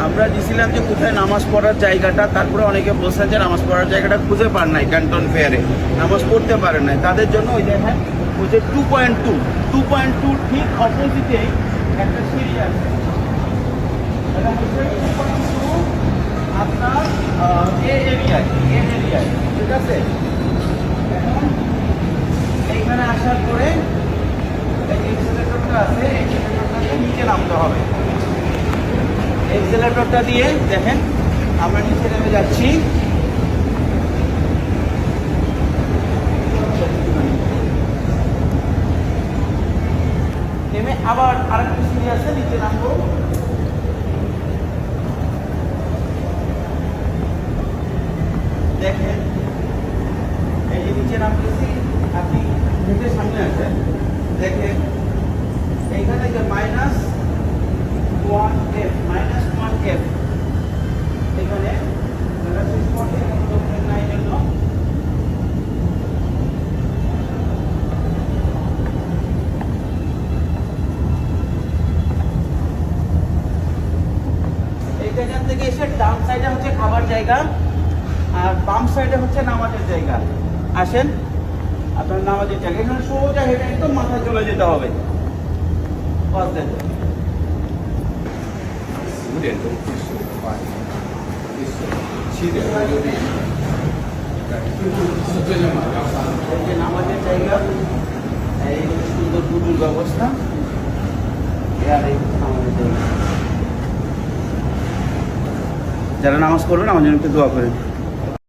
আমরা দিয়েছিলাম যে কোথায় নামাজ পড়ার জায়গাটা, তারপরে অনেকে বলছেন যে নামাজ পড়ার জায়গাটা খুঁজে পান নাই ক্যান্টন ফেয়ারে, নামাজ পড়তে পারেন নাই, তাদের জন্য ওই দেখেন ওই যে 2.2 ঠিক অপোজিটে একটা সিঁড়ি আছে। এটা হচ্ছে 2.2 আপনার এ এরিয়ায়, ঠিক আছে। এখন এইখানে আসার পরে এক্সেলেটরটা আছে, এক্সেলেটরটাকে নিচে নামতে হবে। এক্সেলেটরটা দিয়ে দেখেন আমরা নিচে নেমে যাচ্ছি। নেমে আবার আরেকটা সিঁড়ি আছে, নিচে নামবো। দেখেন এই যে নিচে নামতেছি, আপনি হেঁটে সামনে আসেন, দেখেন এইখানে যে -1F এখানে এইখান থেকে এসে ডান সাইডে হচ্ছে খাবার জায়গা, আর বাম সাইডে হচ্ছে নামাজের জায়গা। আসেন আপনার নামাজের জায়গা, এখানে সোজা হেঁটে একদম মাথায় চলে যেতে হবে। নামাজের জায়গা, এই সুন্দর পুজোর ব্যবস্থা, যারা নামাজ পড়বেন আমার জন্য একটু দোয়া করেন।